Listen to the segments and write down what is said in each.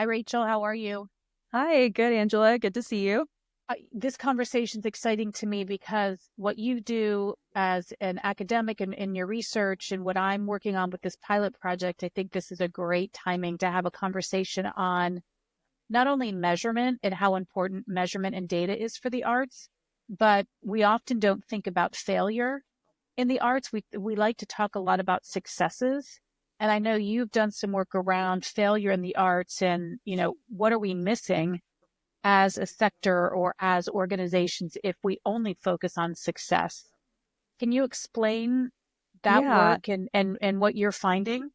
Hi, Rachel. How are you? Hi, good, Angela. Good to see you. This conversation is exciting to me because what you do as an academic and in your research and what I'm working on with this pilot project, I think this is a great timing to have a conversation on not only measurement and how important measurement and data is for the arts, but we often don't think about failure in the arts. We like to talk a lot about successes. And I know you've done some work around failure in the arts and, what are we missing as a sector or as organizations if we only focus on success. Can you explain that Yeah, work and what you're finding?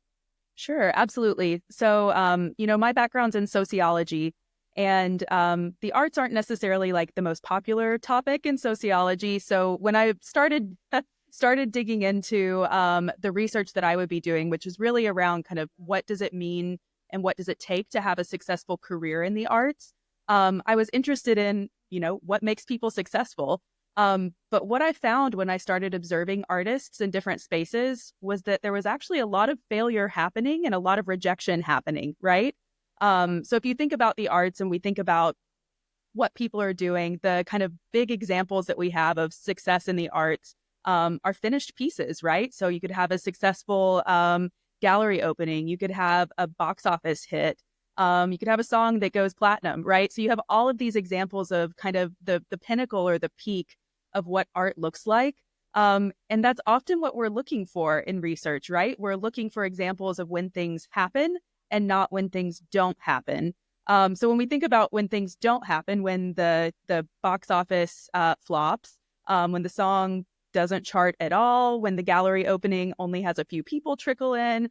sure, absolutely. So, my background's in sociology, and the arts aren't necessarily like the most popular topic in sociology. So, when I started digging into the research that I would be doing, which is really around kind of what does it mean and what does it take to have a successful career in the arts, I was interested in, what makes people successful. But what I found when I started observing artists in different spaces was that there was actually a lot of failure happening and a lot of rejection happening, right? So if you think about the arts and we think about what people are doing, the kind of big examples that we have of success in the arts are finished pieces, right? So you could have a successful gallery opening, you could have a box office hit, you could have a song that goes platinum, right? So you have all of these examples of kind of the pinnacle or the peak of what art looks like. And that's often what we're looking for in research, right? We're looking for examples of when things happen and not when things don't happen. So when we think about when things don't happen, when the box office flops, when the song doesn't chart at all, when the gallery opening only has a few people trickle in,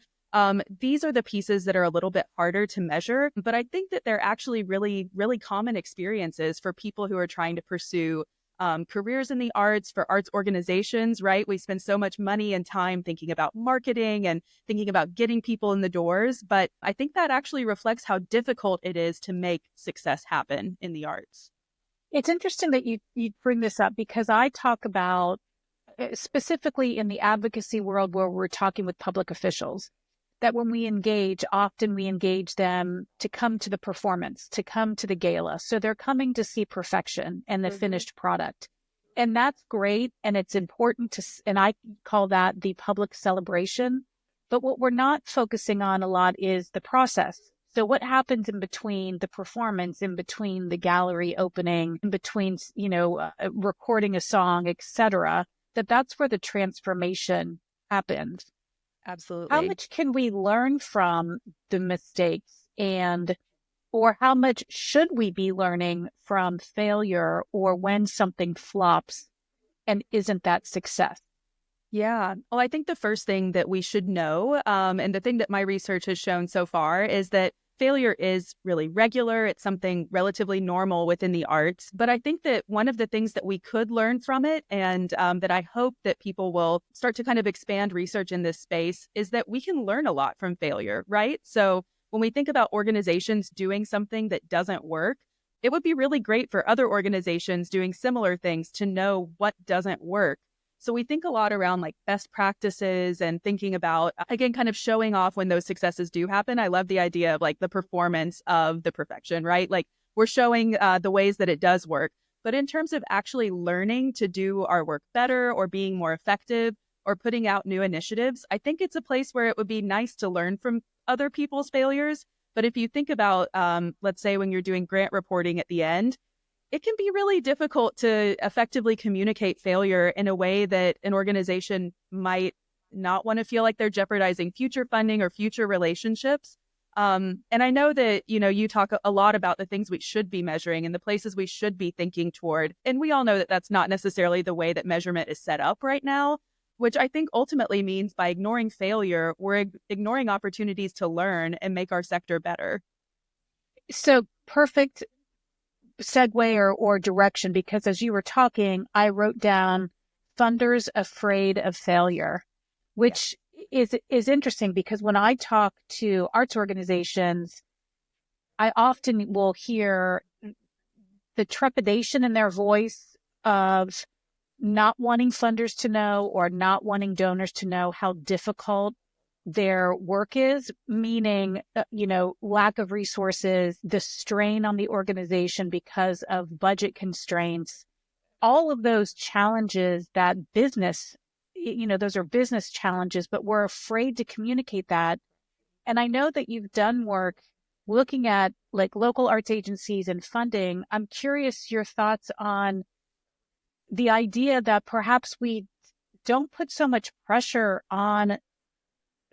these are the pieces that are a little bit harder to measure. But I think that they're actually really, really common experiences for people who are trying to pursue careers in the arts, for arts organizations, right? We spend so much money and time thinking about marketing and thinking about getting people in the doors. But I think that actually reflects how difficult it is to make success happen in the arts. It's interesting that you bring this up because I talk about specifically in the advocacy world where we're talking with public officials, that when we engage, often we engage them to come to the performance, to come to the gala. So they're coming to see perfection and the finished product. And that's great. And it's important and I call that the public celebration. But what we're not focusing on a lot is the process. So what happens in between the performance, in between the gallery opening, in between, recording a song, etc., that's where the transformation happens. How Absolutely. much can we learn from the mistakes or how much should we be learning from failure or when something flops and isn't that success? Yeah. Well, I think the first thing that we should know, and the thing that my research has shown so far, is that failure is really regular. It's something relatively normal within the arts. But I think that one of the things that we could learn from it, and that I hope that people will start to kind of expand research in this space, is that we can learn a lot from failure, right? So when we think about organizations doing something that doesn't work, it would be really great for other organizations doing similar things to know what doesn't work. So we think a lot around like best practices and thinking about, again, kind of showing off when those successes do happen. I love the idea of like the performance of the perfection, right? Like we're showing the ways that it does work. But in terms of actually learning to do our work better or being more effective or putting out new initiatives, I think it's a place where it would be nice to learn from other people's failures. But if you think about, let's say, when you're doing grant reporting at the end, it can be really difficult to effectively communicate failure in a way that an organization might not want to feel like they're jeopardizing future funding or future relationships. And I know that, you talk a lot about the things we should be measuring and the places we should be thinking toward. And we all know that that's not necessarily the way that measurement is set up right now, which I think ultimately means by ignoring failure, we're ignoring opportunities to learn and make our sector better. So perfect segue or direction, because as you were talking, I wrote down funders afraid of failure, Yeah. which is interesting because when I talk to arts organizations, I often will hear the trepidation in their voice of not wanting funders to know or not wanting donors to know how difficult their work is, meaning, lack of resources, the strain on the organization because of budget constraints, all of those challenges that business, those are business challenges, but we're afraid to communicate that. And I know that you've done work looking at like local arts agencies and funding. I'm curious your thoughts on the idea that perhaps we don't put so much pressure on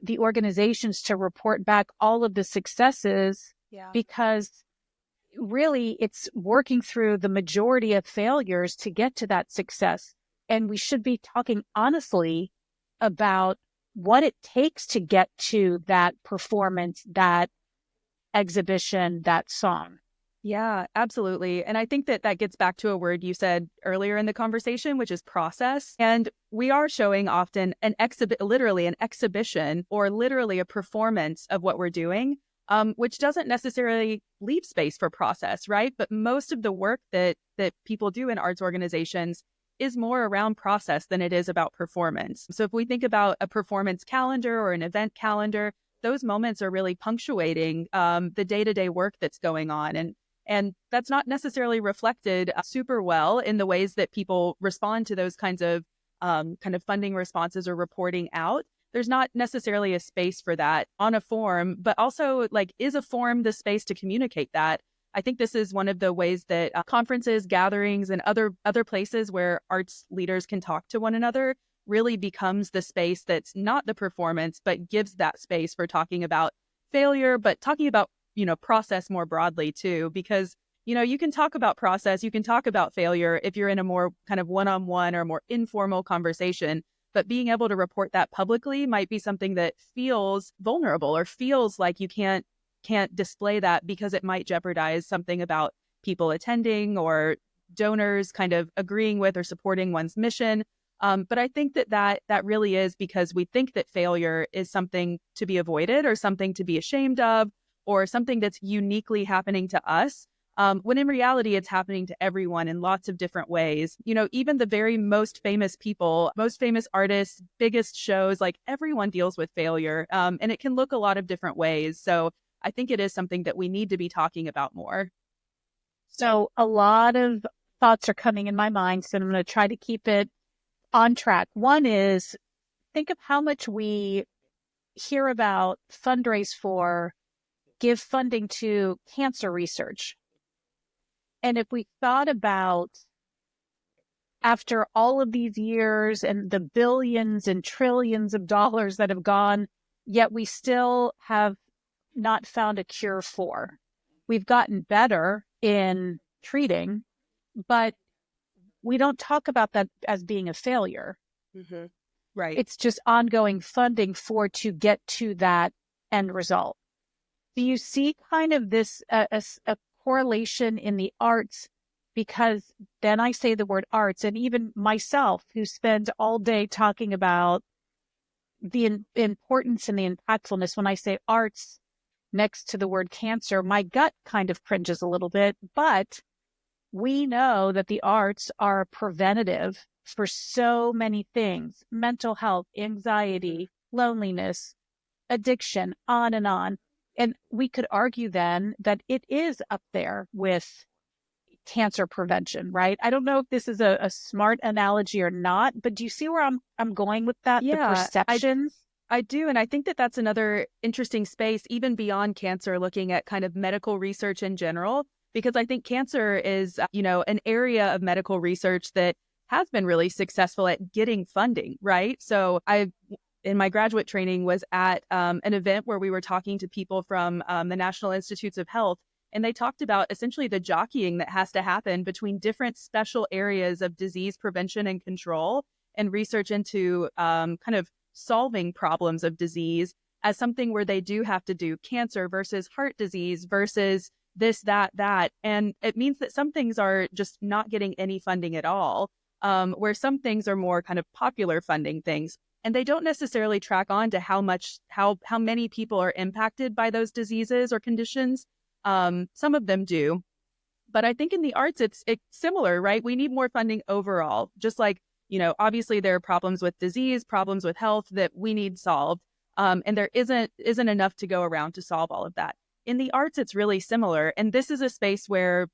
the organizations to report back all of the successes, because really it's working through the majority of failures to get to that success. And we should be talking honestly about what it takes to get to that performance, that exhibition, that song. Yeah, absolutely. And I think that that gets back to a word you said earlier in the conversation, which is process. And we are showing often literally an exhibition or literally a performance of what we're doing, which doesn't necessarily leave space for process, right? But most of the work that people do in arts organizations is more around process than it is about performance. So if we think about a performance calendar or an event calendar, those moments are really punctuating the day-to-day work that's going on. And that's not necessarily reflected super well in the ways that people respond to those kinds of funding responses or reporting out. There's not necessarily a space for that on a form, but also like, is a form the space to communicate that? I think this is one of the ways that conferences, gatherings, and other places where arts leaders can talk to one another really becomes the space that's not the performance, but gives that space for talking about failure, but talking about process more broadly too, because, you can talk about process, you can talk about failure if you're in a more kind of one-on-one or more informal conversation, but being able to report that publicly might be something that feels vulnerable or feels like you can't display that because it might jeopardize something about people attending or donors kind of agreeing with or supporting one's mission. But I think that really is because we think that failure is something to be avoided or something to be ashamed of, or something that's uniquely happening to us, when in reality, it's happening to everyone in lots of different ways. Even the very most famous people, most famous artists, biggest shows, like everyone deals with failure, and it can look a lot of different ways. So I think it is something that we need to be talking about more. So a lot of thoughts are coming in my mind, so I'm going to try to keep it on track. One is, think of how much we hear about, fundraise for, give funding to cancer research. And if we thought about, after all of these years and the billions and trillions of dollars that have gone, yet we still have not found a cure for. We've gotten better in treating, but we don't talk about that as being a failure. Mm-hmm. Right. It's just ongoing funding to get to that end result. Do you see kind of this a correlation in the arts? Because then I say the word arts, and even myself, who spend all day talking about the importance and the impactfulness, when I say arts next to the word cancer, my gut kind of cringes a little bit. But we know that the arts are preventative for so many things: mental health, anxiety, loneliness, addiction, on and on. And we could argue then that it is up there with cancer prevention, right? I don't know if this is a smart analogy or not, but do you see where I'm going with that? Yeah, the perceptions? I do. And I think that that's another interesting space, even beyond cancer, looking at kind of medical research in general, because I think cancer is, an area of medical research that has been really successful at getting funding, right? So in my graduate training, was at an event where we were talking to people from the National Institutes of Health, and they talked about essentially the jockeying that has to happen between different special areas of disease prevention and control and research into kind of solving problems of disease as something where they do have to do cancer versus heart disease versus this, that. And it means that some things are just not getting any funding at all, where some things are more kind of popular funding things. And they don't necessarily track on to how many people are impacted by those diseases or conditions. Some of them do. But I think in the arts, it's similar, right? We need more funding overall, just like, obviously there are problems with disease, problems with health that we need solved. And there isn't enough to go around to solve all of that. In the arts, it's really similar. And this is a space where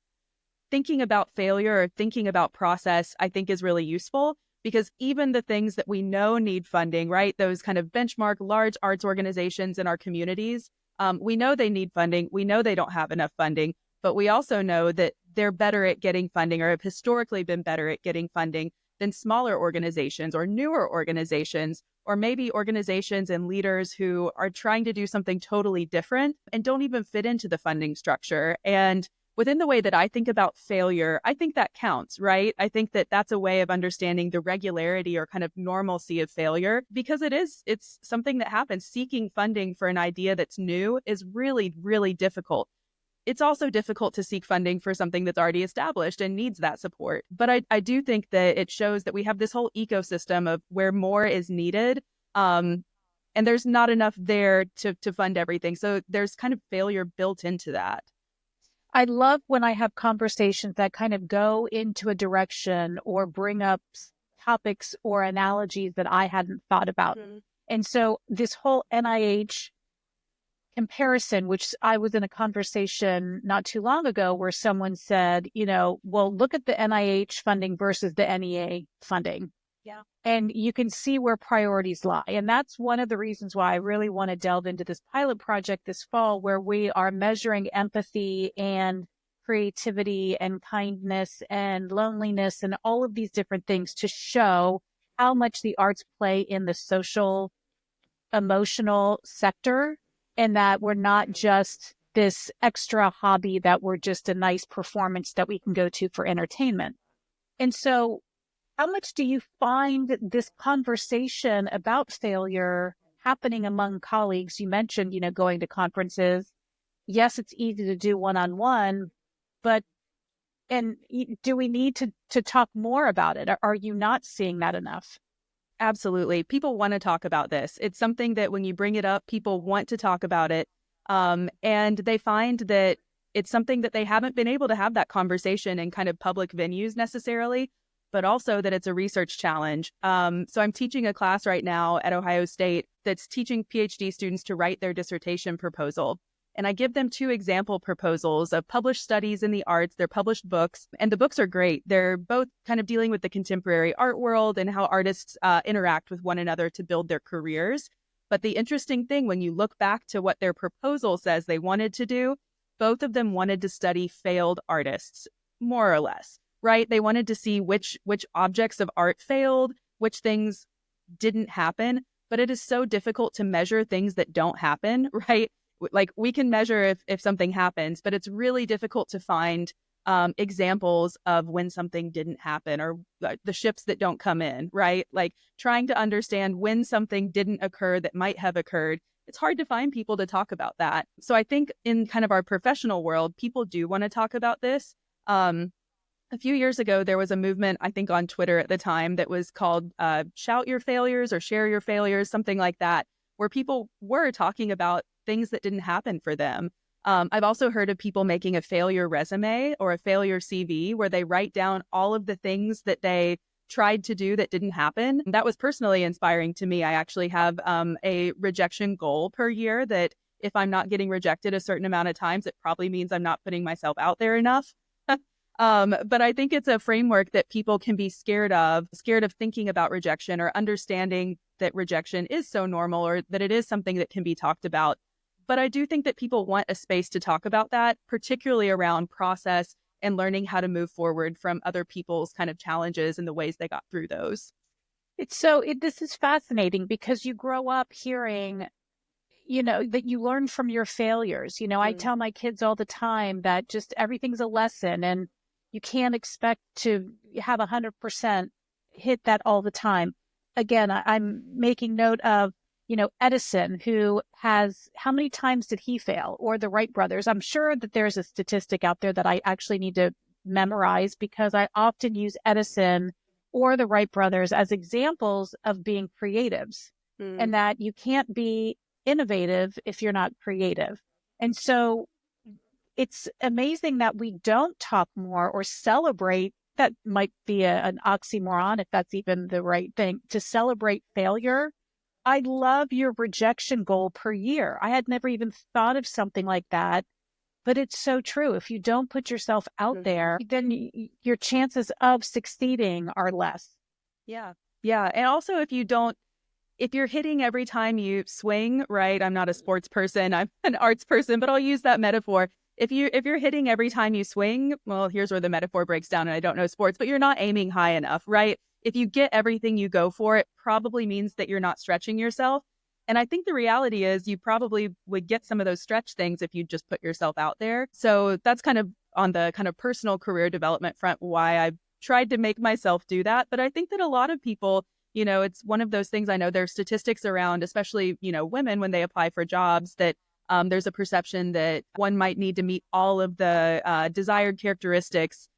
thinking about failure or thinking about process, I think, is really useful, because even the things that we know need funding, right? Those kind of benchmark large arts organizations in our communities, we know they need funding. We know they don't have enough funding, but we also know that they're better at getting funding, or have historically been better at getting funding than smaller organizations or newer organizations, or maybe organizations and leaders who are trying to do something totally different and don't even fit into the funding structure. And within the way that I think about failure, I think that counts, right? I think that that's a way of understanding the regularity or kind of normalcy of failure, because it's something that happens. Seeking funding for an idea that's new is really, really difficult. It's also difficult to seek funding for something that's already established and needs that support. But I do think that it shows that we have this whole ecosystem of where more is needed. And there's not enough there to fund everything. So there's kind of failure built into that. I love when I have conversations that kind of go into a direction or bring up topics or analogies that I hadn't thought about. Mm-hmm. And so this whole NIH comparison, which I was in a conversation not too long ago where someone said, well, look at the NIH funding versus the NEA funding. Yeah. And you can see where priorities lie. And that's one of the reasons why I really want to delve into this pilot project this fall, where we are measuring empathy and creativity and kindness and loneliness and all of these different things to show how much the arts play in the social, emotional sector, and that we're not just this extra hobby, that we're just a nice performance that we can go to for entertainment. And so how much do you find this conversation about failure happening among colleagues? You mentioned, going to conferences. Yes, it's easy to do one-on-one, but do we need to talk more about it? Are you not seeing that enough? Absolutely. People want to talk about this. It's something that when you bring it up, people want to talk about it. And they find that it's something that they haven't been able to have that conversation in kind of public venues necessarily, but also that it's a research challenge. So I'm teaching a class right now at Ohio State that's teaching PhD students to write their dissertation proposal. And I give them 2 example proposals of published studies in the arts. They're published books, and the books are great. They're both kind of dealing with the contemporary art world and how artists interact with one another to build their careers. But the interesting thing, when you look back to what their proposal says they wanted to do, both of them wanted to study failed artists, more or less, right? They wanted to see which objects of art failed, which things didn't happen. But it is so difficult to measure things that don't happen, right? Like, we can measure if something happens, but it's really difficult to find examples of when something didn't happen, or the ships that don't come in, right? Like, trying to understand when something didn't occur that might have occurred. It's hard to find people to talk about that. So I think in kind of our professional world, people do want to talk about this. A few years ago, there was a movement, I think on Twitter at the time, that was called Shout Your Failures or Share Your Failures, something like that, where people were talking about things that didn't happen for them. I've also heard of people making a failure resume or a failure CV, where they write down all of the things that they tried to do that didn't happen. That was personally inspiring to me. I actually have a rejection goal per year, that if I'm not getting rejected a certain amount of times, it probably means I'm not putting myself out there enough. But I think it's a framework that people can be scared of thinking about rejection, or understanding that rejection is so normal, or that it is something that can be talked about. But I do think that people want a space to talk about that, particularly around process and learning how to move forward from other people's kind of challenges and the ways they got through those. This is fascinating, because you grow up hearing, that you learn from your failures. I tell my kids all the time that just everything's a lesson, and you can't expect to have 100% hit that all the time. Again, I'm making note of, Edison, who has, how many times did he fail? Or the Wright brothers. I'm sure that there's a statistic out there that I actually need to memorize, because I often use Edison or the Wright brothers as examples of being creatives, and that you can't be innovative if you're not creative. And so it's amazing that we don't talk more or celebrate. That might be an oxymoron, if that's even the right thing, to celebrate failure. I love your rejection goal per year. I had never even thought of something like that, but it's so true. If you don't put yourself out there, then your chances of succeeding are less. Yeah. Yeah. And also, if you're hitting every time you swing, right? I'm not a sports person, I'm an arts person, but I'll use that metaphor. If you're hitting every time you swing, well, here's where the metaphor breaks down, and I don't know sports, but you're not aiming high enough, right? If you get everything you go for, it probably means that you're not stretching yourself. And I think the reality is you probably would get some of those stretch things if you just put yourself out there. So that's kind of on the kind of personal career development front why I tried to make myself do that. But I think that a lot of people, it's one of those things. I know there's statistics around, especially, women when they apply for jobs, that there's a perception that one might need to meet all of the desired characteristics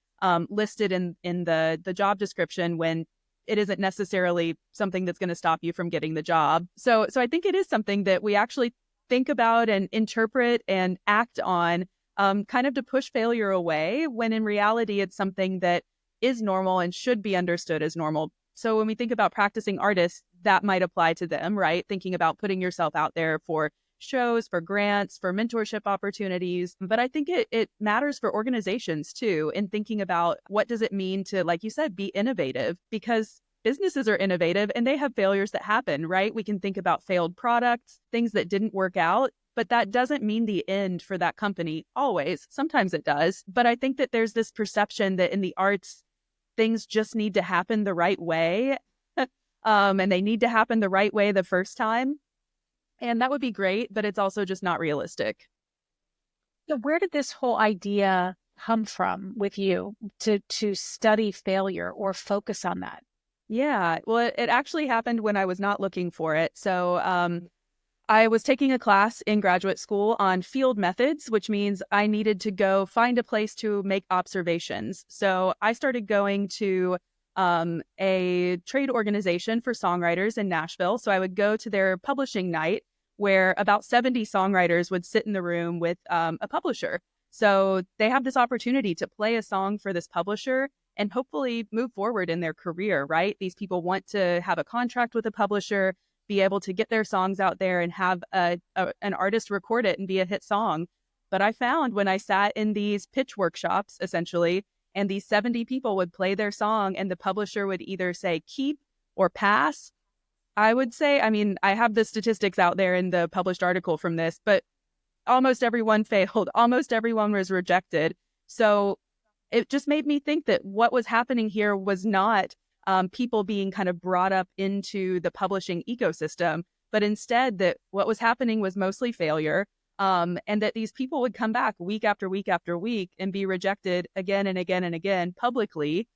listed in the job description when it isn't necessarily something that's going to stop you from getting the job. So I think it is something that we actually think about and interpret and act on, kind of to push failure away, when in reality it's something that is normal and should be understood as normal. So when we think about practicing artists, that might apply to them, right? Thinking about putting yourself out there for shows, for grants, for mentorship opportunities. But I think it matters for organizations too, in thinking about what does it mean to, like you said, be innovative, because businesses are innovative and they have failures that happen, right? We can think about failed products, things that didn't work out, but that doesn't mean the end for that company always. Sometimes it does. But I think that there's this perception that in the arts, things just need to happen the right way. And they need to happen the right way the first time. And that would be great, but it's also just not realistic. So where did this whole idea come from with you to study failure or focus on that? Yeah, well, it actually happened when I was not looking for it. So I was taking a class in graduate school on field methods, which means I needed to go find a place to make observations. So I started going to a trade organization for songwriters in Nashville. So I would go to their publishing night, where about 70 songwriters would sit in the room with a publisher. So they have this opportunity to play a song for this publisher and hopefully move forward in their career, right? These people want to have a contract with a publisher, be able to get their songs out there and have an artist record it and be a hit song. But I found when I sat in these pitch workshops, essentially, and these 70 people would play their song and the publisher would either say keep or pass, I would say, I mean, I have the statistics out there in the published article from this, but almost everyone failed. Almost everyone was rejected. So it just made me think that what was happening here was not people being kind of brought up into the publishing ecosystem, but instead that what was happening was mostly failure, and that these people would come back week after week after week and be rejected again and again and again publicly.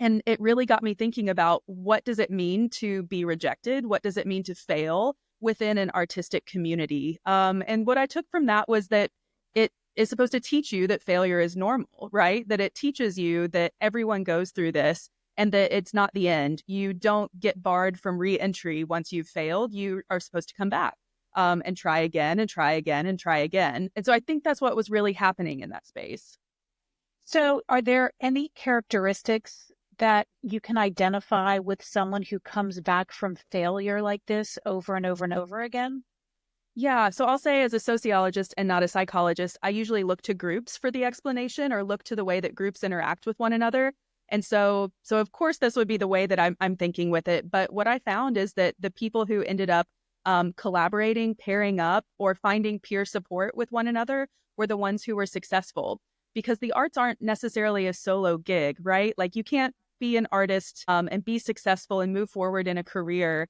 And it really got me thinking about, what does it mean to be rejected? What does it mean to fail within an artistic community? And what I took from that was that it is supposed to teach you that failure is normal, right? That it teaches you that everyone goes through this and that it's not the end. You don't get barred from re-entry once you've failed. You are supposed to come back and try again and try again and try again. And so I think that's what was really happening in that space. So are there any characteristics that you can identify with someone who comes back from failure like this over and over and over again? Yeah, so I'll say, as a sociologist and not a psychologist, I usually look to groups for the explanation, or look to the way that groups interact with one another. And so of course, this would be the way that I'm thinking with it. But what I found is that the people who ended up collaborating, pairing up, or finding peer support with one another were the ones who were successful. Because the arts aren't necessarily a solo gig, right? Like, you can't be an artist and be successful and move forward in a career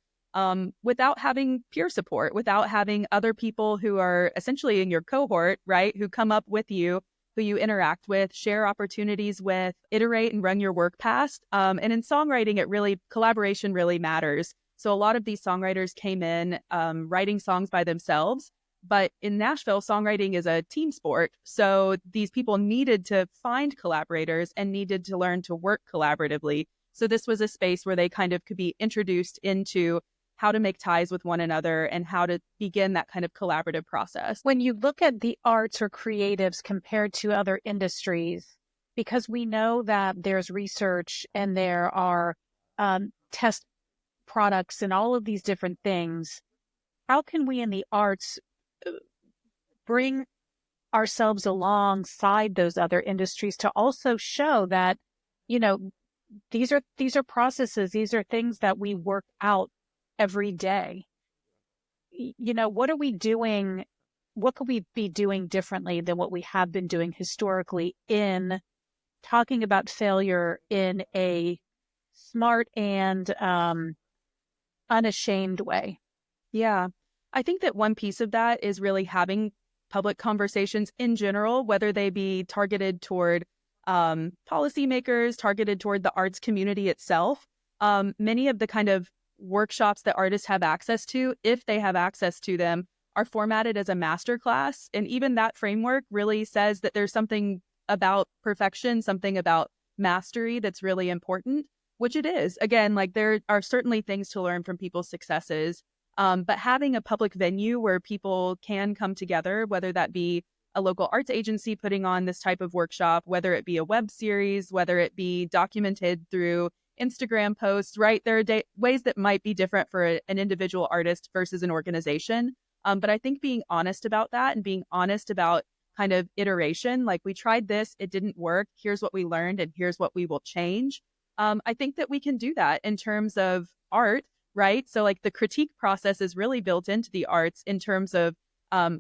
without having peer support, without having other people who are essentially in your cohort, right? Who come up with you, who you interact with, share opportunities with, iterate and run your work past. And in songwriting, collaboration really matters. So a lot of these songwriters came in writing songs by themselves. But in Nashville, songwriting is a team sport. So these people needed to find collaborators and needed to learn to work collaboratively. So this was a space where they kind of could be introduced into how to make ties with one another and how to begin that kind of collaborative process. When you look at the arts or creatives compared to other industries, because we know that there's research and there are products and all of these different things, how can we in the arts bring ourselves alongside those other industries to also show that, you know, these are processes, these are things that we work out every day. You know, what are we doing? What could we be doing differently than what we have been doing historically in talking about failure in a smart and unashamed way? Yeah. I think that one piece of that is really having public conversations in general, whether they be targeted toward policymakers, targeted toward the arts community itself. Many of the kind of workshops that artists have access to, if they have access to them, are formatted as a masterclass. And even that framework really says that there's something about perfection, something about mastery that's really important, which it is. Again, like there are certainly things to learn from people's successes. But having a public venue where people can come together, whether that be a local arts agency putting on this type of workshop, whether it be a web series, whether it be documented through Instagram posts, right? There are ways that might be different for an individual artist versus an organization. But I think being honest about that and being honest about kind of iteration, like we tried this, it didn't work. Here's what we learned and here's what we will change. I think that we can do that in terms of art, right? So like the critique process is really built into the arts in terms of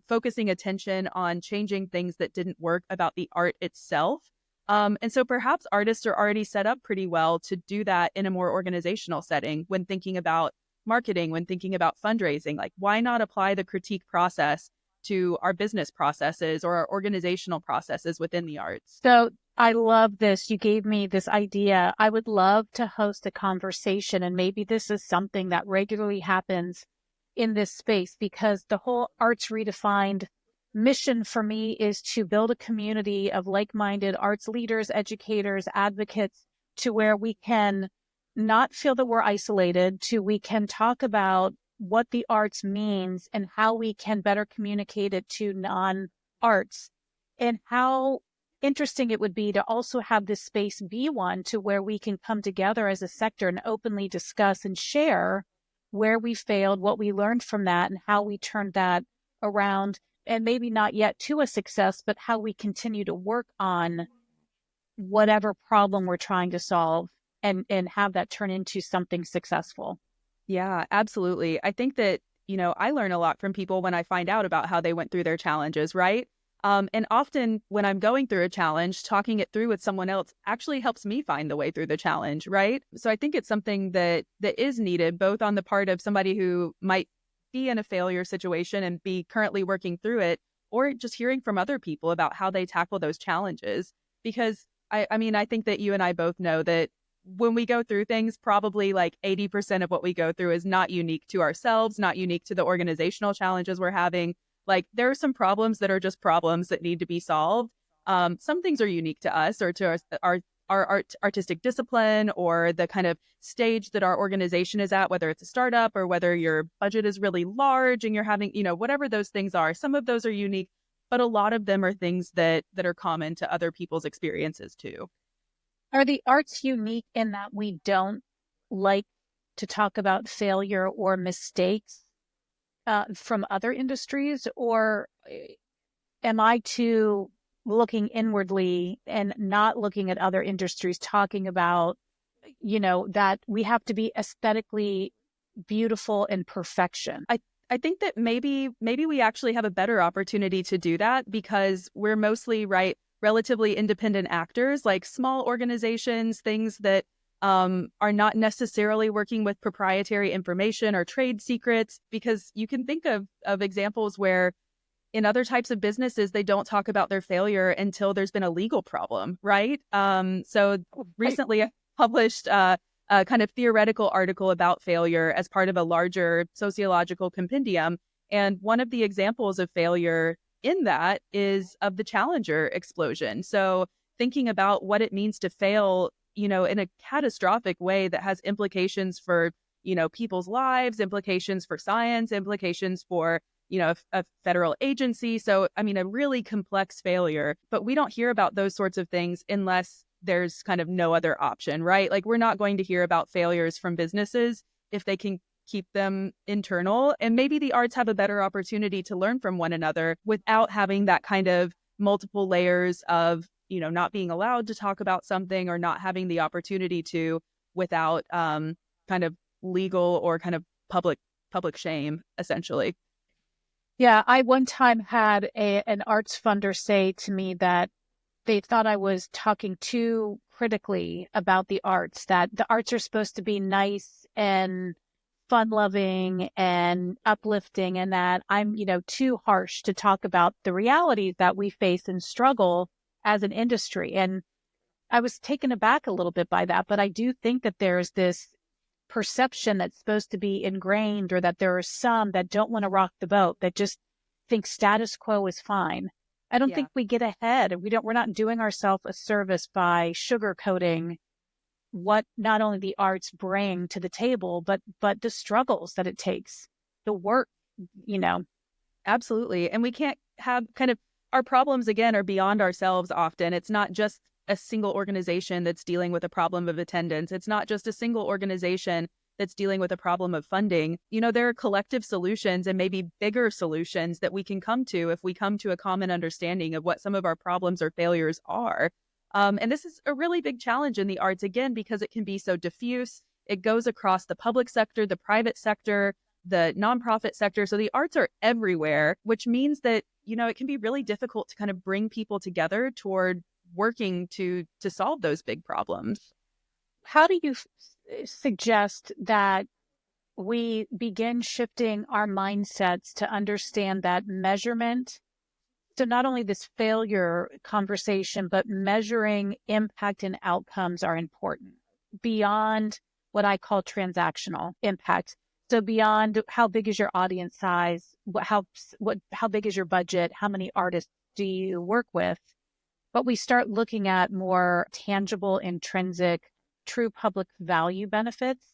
focusing attention on changing things that didn't work about the art itself. And so perhaps artists are already set up pretty well to do that in a more organizational setting when thinking about marketing, when thinking about fundraising. Like, why not apply the critique process to our business processes or our organizational processes within the arts? So I love this. You gave me this idea. I would love to host a conversation, and maybe this is something that regularly happens in this space, because the whole Arts Redefined mission for me is to build a community of like-minded arts leaders, educators, advocates, to where we can not feel that we're isolated, to we can talk about what the arts means and how we can better communicate it to non-arts, and how interesting it would be to also have this space be one to where we can come together as a sector and openly discuss and share where we failed, what we learned from that, and how we turned that around, and maybe not yet to a success, but how we continue to work on whatever problem we're trying to solve and have that turn into something successful. Yeah, absolutely. I think that, I learn a lot from people when I find out about how they went through their challenges, right? And often when I'm going through a challenge, talking it through with someone else actually helps me find the way through the challenge, right? So I think it's something that is needed, both on the part of somebody who might be in a failure situation and be currently working through it, or just hearing from other people about how they tackle those challenges. Because I think that you and I both know that when we go through things, probably like 80% of what we go through is not unique to ourselves, not unique to the organizational challenges we're having. Like there are some problems that are just problems that need to be solved. Some things are unique to us or to our artistic discipline or the kind of stage that our organization is at, whether it's a startup or whether your budget is really large and you're having, whatever those things are. Some of those are unique, but a lot of them are things that are common to other people's experiences too. Are the arts unique in that we don't like to talk about failure or mistakes from other industries, or am I too looking inwardly and not looking at other industries, talking about, that we have to be aesthetically beautiful in perfection? I think that maybe we actually have a better opportunity to do that because we're mostly, right, relatively independent actors, like small organizations, things that are not necessarily working with proprietary information or trade secrets, because you can think of examples where in other types of businesses, they don't talk about their failure until there's been a legal problem, right? So recently I published a kind of theoretical article about failure as part of a larger sociological compendium. And one of the examples of failure in that is of the Challenger explosion. So thinking about what it means to fail, in a catastrophic way that has implications for, people's lives, implications for science, implications for, a federal agency. So, a really complex failure, but we don't hear about those sorts of things unless there's kind of no other option, right? Like we're not going to hear about failures from businesses if they can keep them internal. And maybe the arts have a better opportunity to learn from one another without having that kind of multiple layers of, not being allowed to talk about something or not having the opportunity to without kind of legal or kind of public shame, essentially. Yeah, I one time had an arts funder say to me that they thought I was talking too critically about the arts, that the arts are supposed to be nice and fun loving and uplifting, and that I'm, too harsh to talk about the realities that we face and struggle as an industry. And I was taken aback a little bit by that, but I do think that there's this perception that's supposed to be ingrained, or that there are some that don't want to rock the boat, that just think status quo is fine. I don't think we get ahead. We're not doing ourselves a service by sugarcoating what not only the arts bring to the table, but the struggles that it takes, the work, Absolutely. And we can't have kind of, our problems again are beyond ourselves often. It's not just a single organization that's dealing with a problem of attendance. It's not just a single organization that's dealing with a problem of funding. There are collective solutions and maybe bigger solutions that we can come to if we come to a common understanding of what some of our problems or failures are. And this is a really big challenge in the arts, again, because it can be so diffuse. It goes across the public sector, the private sector, the nonprofit sector. So the arts are everywhere, which means that, it can be really difficult to kind of bring people together toward working to solve those big problems. How do you suggest that we begin shifting our mindsets to understand that measurement? So not only this failure conversation, but measuring impact and outcomes are important beyond what I call transactional impact. So beyond how big is your audience size, how big is your budget, how many artists do you work with? But we start looking at more tangible, intrinsic, true public value benefits.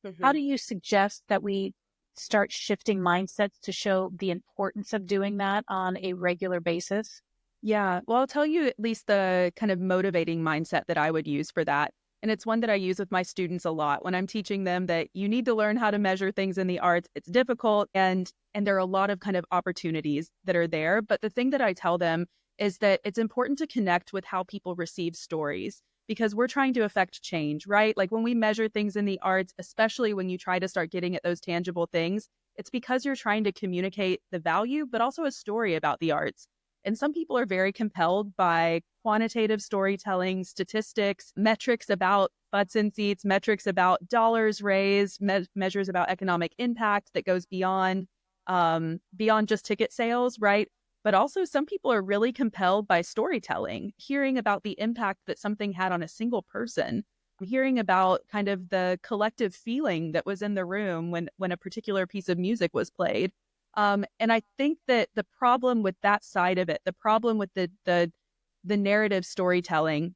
Mm-hmm. How do you suggest that we start shifting mindsets to show the importance of doing that on a regular basis? Yeah, well, I'll tell you at least the kind of motivating mindset that I would use for that. And it's one that I use with my students a lot when I'm teaching them that you need to learn how to measure things in the arts. It's difficult, and there are a lot of kind of opportunities that are there. But the thing that I tell them is that it's important to connect with how people receive stories, because we're trying to affect change, right? Like when we measure things in the arts, especially when you try to start getting at those tangible things, it's because you're trying to communicate the value, but also a story about the arts. And some people are very compelled by quantitative storytelling, statistics, metrics about butts and seats, metrics about dollars raised, measures about economic impact that goes beyond just ticket sales, right? But also some people are really compelled by storytelling, hearing about the impact that something had on a single person, hearing about kind of the collective feeling that was in the room when a particular piece of music was played. And I think that the problem with that side of it, the problem with the narrative storytelling,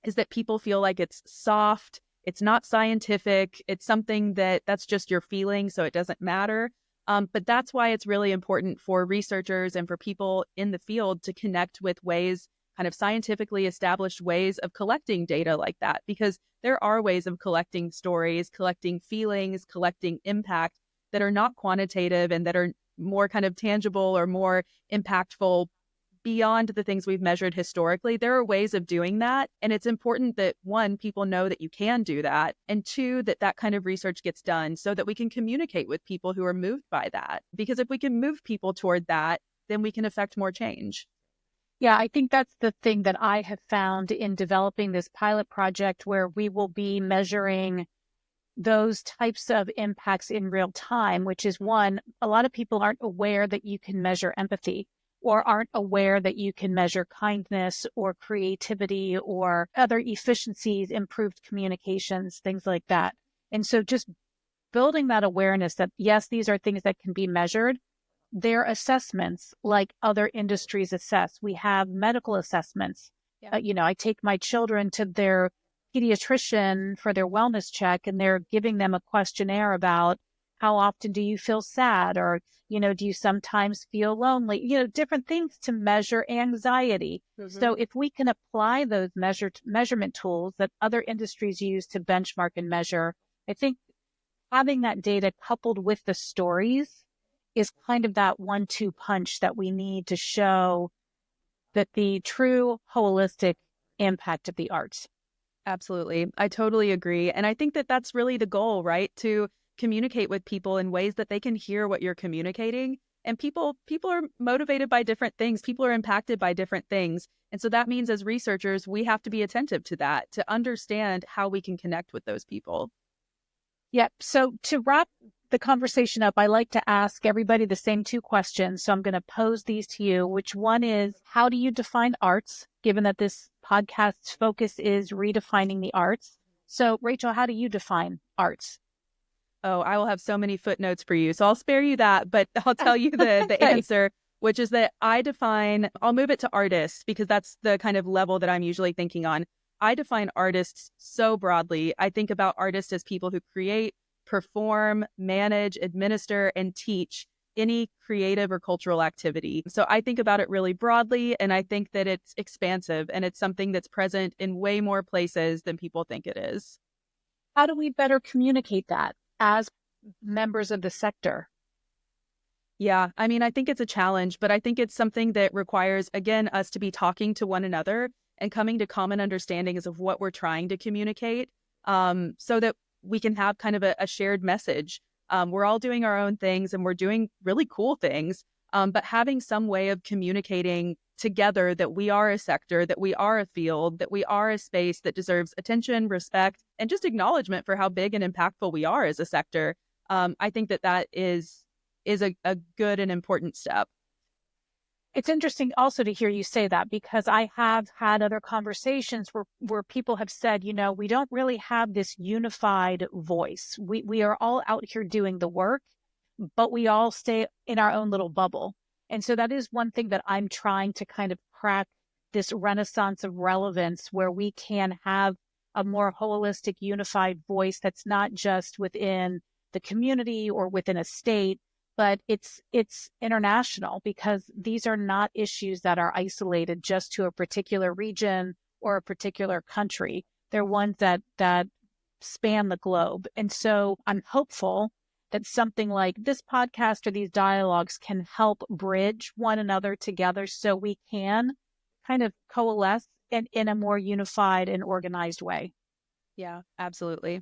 is that people feel like it's soft, it's not scientific, it's something that's just your feeling, so it doesn't matter. But that's why it's really important for researchers and for people in the field to connect with ways, kind of scientifically established ways of collecting data like that, because there are ways of collecting stories, collecting feelings, collecting impact that are not quantitative and that are more kind of tangible or more impactful beyond the things we've measured historically. There are ways of doing that. And it's important that, one, people know that you can do that. And two, that kind of research gets done so that we can communicate with people who are moved by that. Because if we can move people toward that, then we can affect more change. Yeah, I think that's the thing that I have found in developing this pilot project, where we will be measuring those types of impacts in real time, which is, one, a lot of people aren't aware that you can measure empathy, or aren't aware that you can measure kindness or creativity or other efficiencies, improved communications, things like that. And so just building that awareness that, yes, these are things that can be measured. They're assessments like other industries assess. We have medical assessments. Yeah. I take my children to their pediatrician for their wellness check, and they're giving them a questionnaire about how often do you feel sad, or, do you sometimes feel lonely, different things to measure anxiety. Mm-hmm. So if we can apply those measurement tools that other industries use to benchmark and measure, I think having that data coupled with the stories is kind of that 1-2 punch that we need to show that the true holistic impact of the arts. Absolutely. I totally agree. And I think that that's really the goal, right? To communicate with people in ways that they can hear what you're communicating. And people are motivated by different things. People are impacted by different things. And so that means as researchers, we have to be attentive to that, to understand how we can connect with those people. Yep. So to wrap the conversation up, I like to ask everybody the same 2 questions. So I'm going to pose these to you. Which one is, how do you define arts, given that this podcast's focus is redefining the arts? So Rachel, how do you define arts? Oh, I will have so many footnotes for you. So I'll spare you that, but I'll tell you the Okay. answer, which is that I'll move it to artists because that's the kind of level that I'm usually thinking on. I define artists so broadly. I think about artists as people who create, perform, manage, administer, and teach any creative or cultural activity. So I think about it really broadly, and I think that it's expansive and it's something that's present in way more places than people think it is. How do we better communicate that as members of the sector? Yeah, I mean, I think it's a challenge, but I think it's something that requires, again, us to be talking to one another and coming to common understandings of what we're trying to communicate, so that we can have kind of a shared message. We're all doing our own things and we're doing really cool things, but having some way of communicating together that we are a sector, that we are a field, that we are a space that deserves attention, respect, and just acknowledgement for how big and impactful we are as a sector. I think that is a good and important step. It's interesting also to hear you say that, because I have had other conversations where people have said, we don't really have this unified voice. We are all out here doing the work, but we all stay in our own little bubble. And so that is one thing that I'm trying to kind of crack, this renaissance of relevance where we can have a more holistic, unified voice that's not just within the community or within a state, but it's international, because these are not issues that are isolated just to a particular region or a particular country. They're ones that span the globe. And so I'm hopeful that something like this podcast or these dialogues can help bridge one another together so we can kind of coalesce in a more unified and organized way. Yeah, absolutely.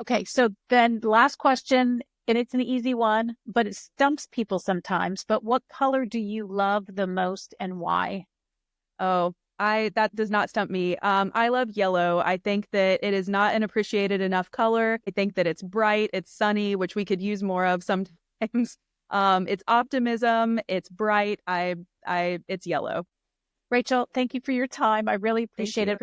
Okay, so then last question, and it's an easy one, but it stumps people sometimes. But what color do you love the most and why? Oh, that does not stump me. I love yellow. I think that it is not an appreciated enough color. I think that it's bright, it's sunny, which we could use more of sometimes. It's optimism, it's bright. It's yellow. Rachel, thank you for your time. I really appreciate it.